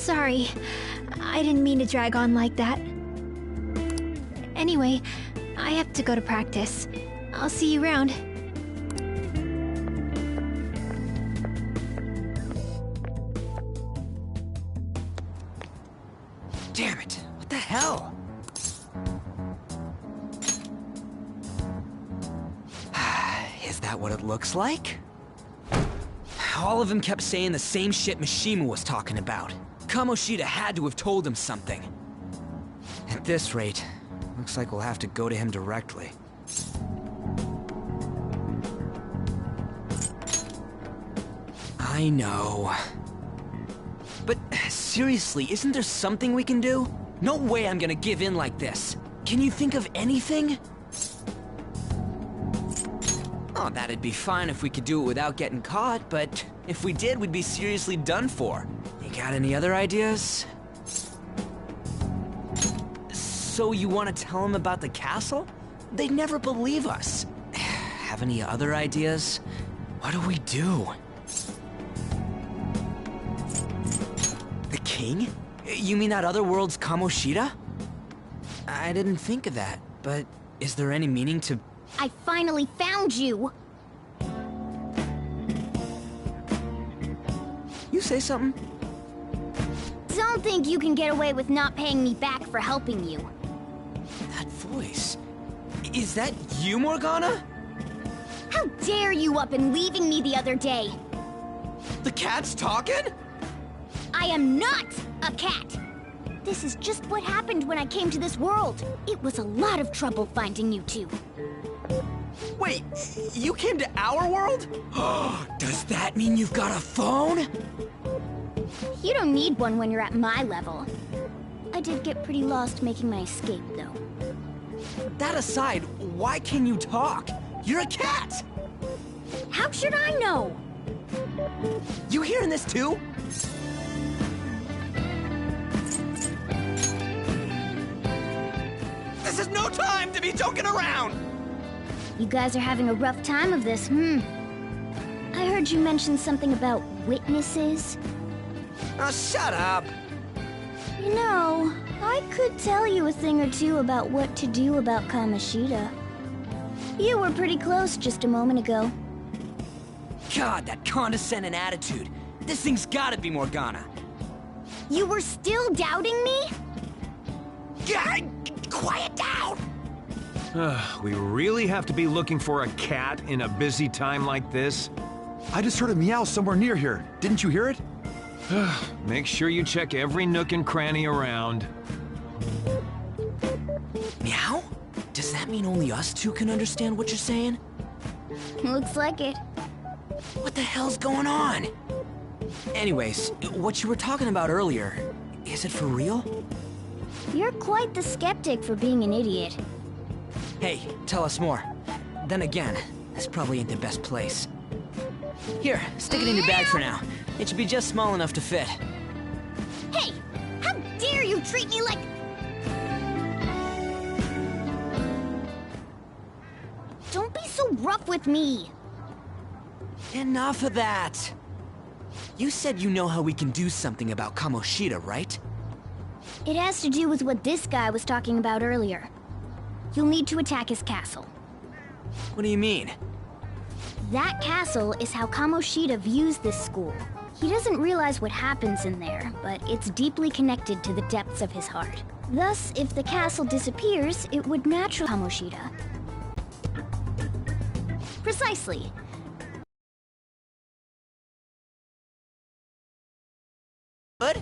Sorry, I didn't mean to drag on like that. Anyway, I have to go to practice. I'll see you around. Damn it! What the hell? Is that what it looks like? All of them kept saying the same shit Mishima was talking about. Kamoshida had to have told him something. At this rate, looks like we'll have to go to him directly. I know. But seriously, isn't there something we can do? No way I'm gonna give in like this. Can you think of anything? Oh, that'd be fine if we could do it without getting caught, but if we did, we'd be seriously done for. You got any other ideas? So you want to tell them about the castle? They'd never believe us. Have any other ideas? What do we do? The king? You mean that other world's Kamoshida? I didn't think of that, but is there any meaning to... I finally found you! You say something? Don't think you can get away with not paying me back for helping you. That voice... Is that you, Morgana? How dare you up and leaving me the other day? The cat's talking? I am not a cat! This is just what happened when I came to this world. It was a lot of trouble finding you two. Wait, you came to our world? Does that mean you've got a phone? You don't need one when you're at my level. I did get pretty lost making my escape, though. That aside, why can you talk? You're a cat! How should I know? You hearing this too? This is no time to be joking around! You guys are having a rough time of this, I heard you mention something about witnesses. Oh, shut up! You know, I could tell you a thing or two about what to do about Kamoshida. You were pretty close just a moment ago. God, that condescending attitude. This thing's gotta be Morgana. You were still doubting me? God, quiet down! We really have to be looking for a cat in a busy time like this? I just heard a meow somewhere near here. Didn't you hear it? Make sure you check every nook and cranny around. Meow? Does that mean only us two can understand what you're saying? Looks like it. What the hell's going on? Anyways, what you were talking about earlier, is it for real? You're quite the skeptic for being an idiot. Hey, tell us more. Then again, this probably ain't the best place. Here, stick it in your bag for now. It should be just small enough to fit. Hey! How dare you treat me like... Don't be so rough with me! Enough of that! You said you know how we can do something about Kamoshida, right? It has to do with what this guy was talking about earlier. You'll need to attack his castle. What do you mean? That castle is how Kamoshida views this school. He doesn't realize what happens in there, but it's deeply connected to the depths of his heart. Thus, if the castle disappears, it would naturally Kamoshida. Precisely. Good?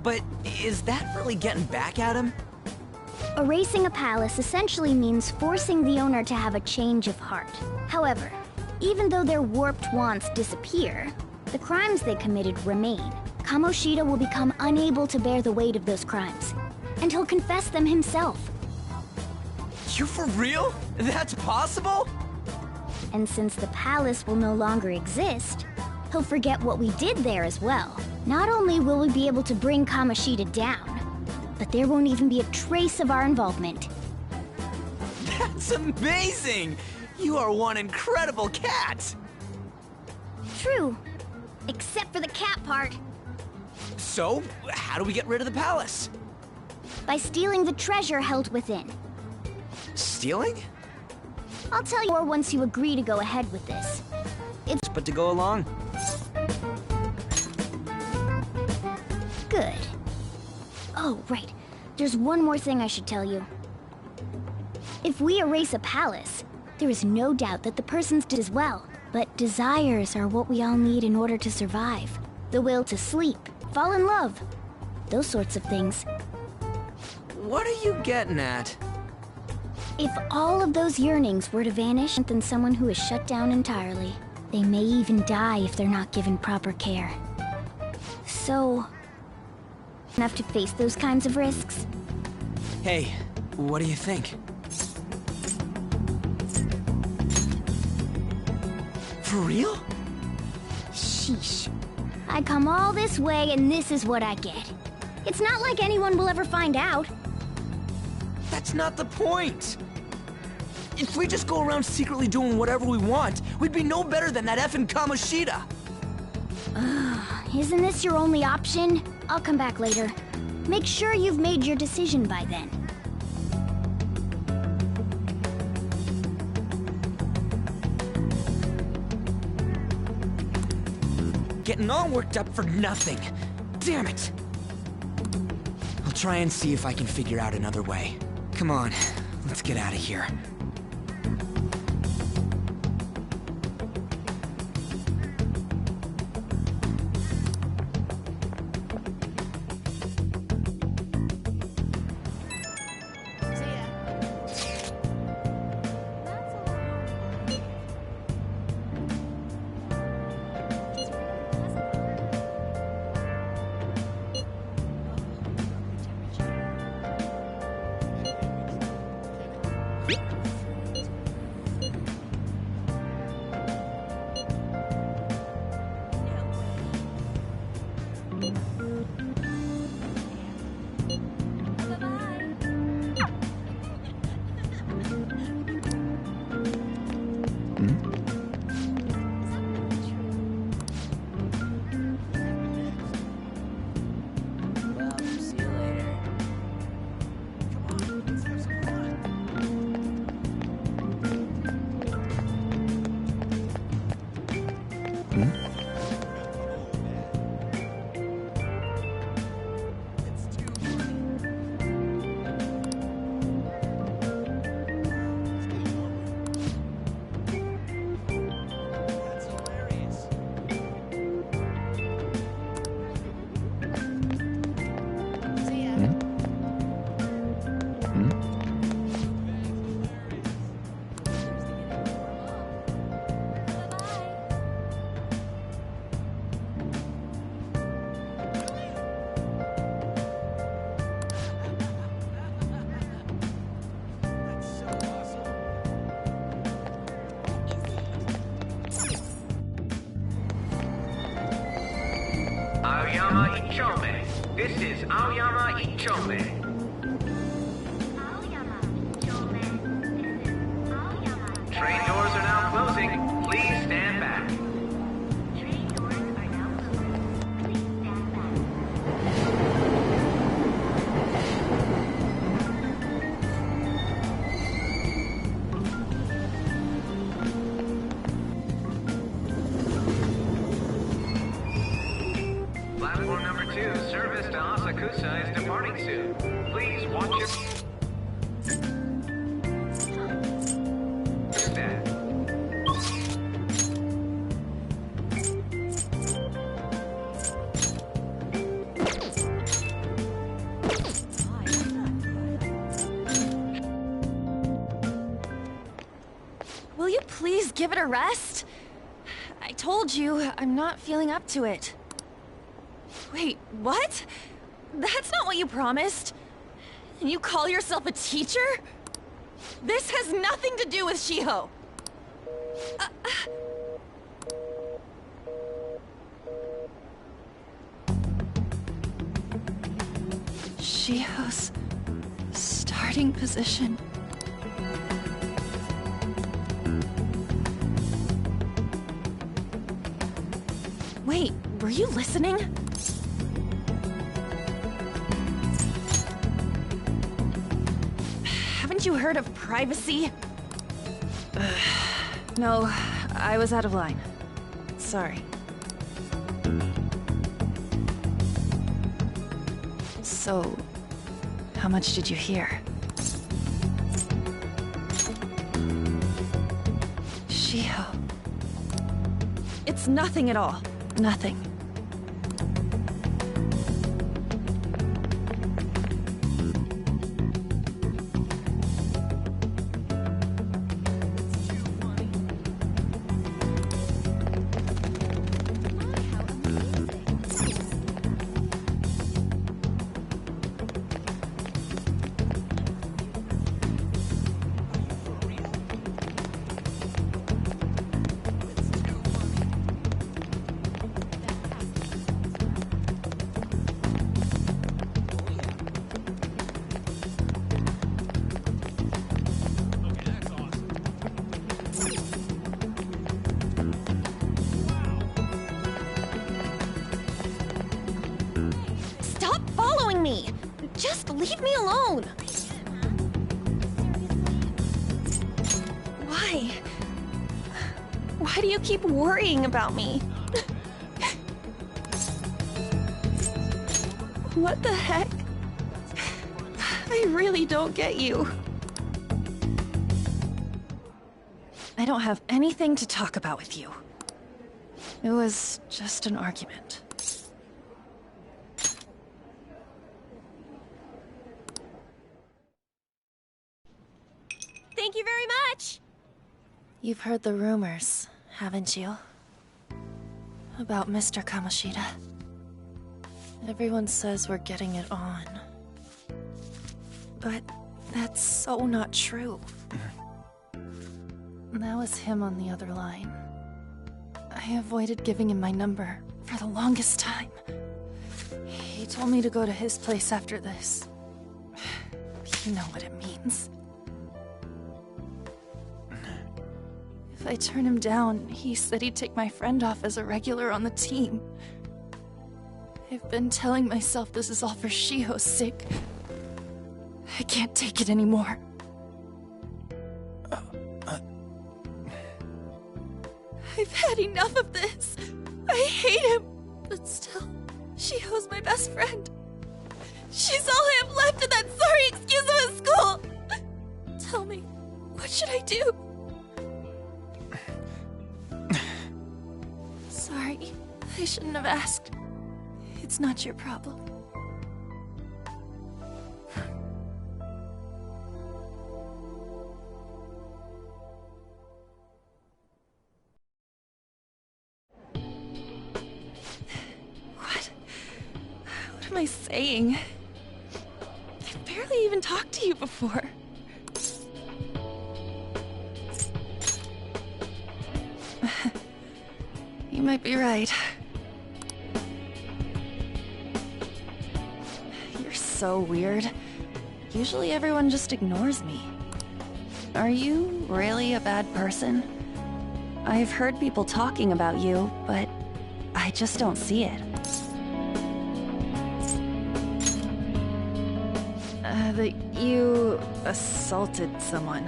But is that really getting back at him? Erasing a palace essentially means forcing the owner to have a change of heart. However, even though their warped wants disappear, the crimes they committed remain. Kamoshida will become unable to bear the weight of those crimes, and he'll confess them himself. You for real? That's possible? And since the palace will no longer exist, he'll forget what we did there as well. Not only will we be able to bring Kamoshida down, but there won't even be a trace of our involvement. That's amazing! You are one incredible cat! True. Except for the cat part. So, how do we get rid of the palace? By stealing the treasure held within. Stealing? I'll tell you more once you agree to go ahead with this. But to go along. Good. Oh, right. There's one more thing I should tell you. If we erase a palace, there is no doubt that the person's did as well. But desires are what we all need in order to survive. The will to sleep, fall in love, those sorts of things. What are you getting at? If all of those yearnings were to vanish, then someone who is shut down entirely. They may even die if they're not given proper care. So, enough to face those kinds of risks? Hey, what do you think? For real? Sheesh. I come all this way and this is what I get. It's not like anyone will ever find out. That's not the point! If we just go around secretly doing whatever we want, we'd be no better than that effing Kamoshida! Isn't this your only option? I'll come back later. Make sure you've made your decision by then. Getting all worked up for nothing. Damn it! I'll try and see if I can figure out another way. Come on, let's get out of here. Aoyama Ichome. This is Aoyama Ichome. Train doors are now closing. Please stand back. Train doors are now closing. Please stand back. Platform number 2, service to Asakusa is departing soon. Please watch your step. Will you please give it a rest? I told you, I'm not feeling up to it. Wait, what? That's not what you promised. And you call yourself a teacher? This has nothing to do with Shiho. Shiho's starting position. Wait, were you listening? you heard of privacy? No, I was out of line. Sorry. So, how much did you hear? Shiho. It's nothing at all. Nothing. Just leave me alone! Why? Why do you keep worrying about me? What the heck? I really don't get you. I don't have anything to talk about with you. It was just an argument. Thank you very much! You've heard the rumors, haven't you? About Mr. Kamoshida. Everyone says we're getting it on. But that's so not true. That was him on the other line. I avoided giving him my number for the longest time. He told me to go to his place after this. You know what it means. If I turn him down, he said he'd take my friend off as a regular on the team. I've been telling myself this is all for Shiho's sake. I can't take it anymore. I've had enough of this. I hate him. But still, Shiho's my best friend. She's all I have left in that sorry excuse of a school. Tell me, what should I do? Sorry, I shouldn't have asked. It's not your problem. What am I saying? I've barely even talked to you before. You might be right. You're so weird. Usually everyone just ignores me. Are you really a bad person? I've heard people talking about you, but I just don't see it. That you assaulted someone.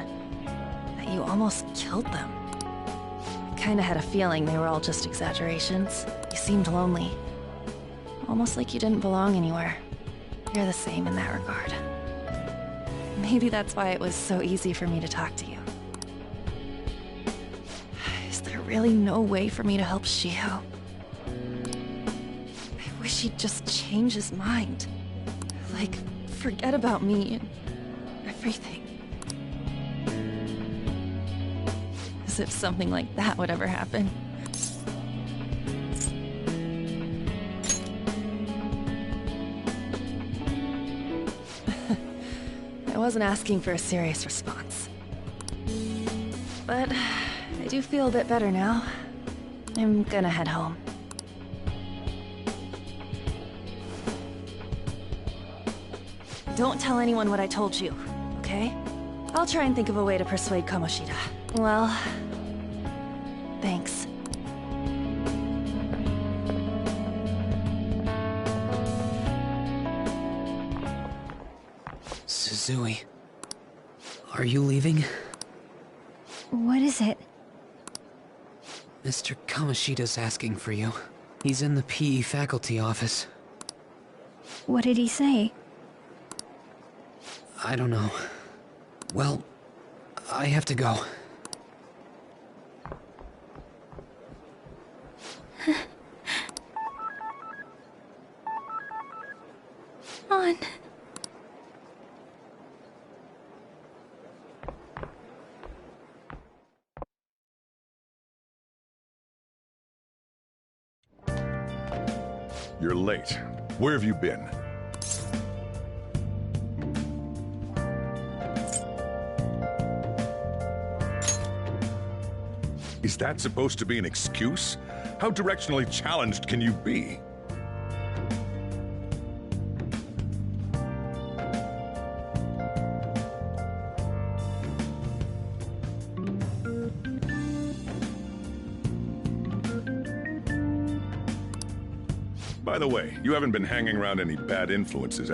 That you almost killed them. I kinda had a feeling they were all just exaggerations. You seemed lonely. Almost like you didn't belong anywhere. You're the same in that regard. Maybe that's why it was so easy for me to talk to you. Is there really no way for me to help Shiho? I wish he'd just change his mind. Like, forget about me and everything. As if something like that would ever happen. I wasn't asking for a serious response. But I do feel a bit better now. I'm gonna head home. Don't tell anyone what I told you, okay? I'll try and think of a way to persuade Kamoshida. Well, thanks. Suzui, Are you leaving? What is it? Mr. Kamoshida's asking for you. He's in the PE faculty office. What did he say? I don't know. Well, I have to go. On. You're late. Where have you been? Is that supposed to be an excuse? How directionally challenged can you be? By the way, you haven't been hanging around any bad influences,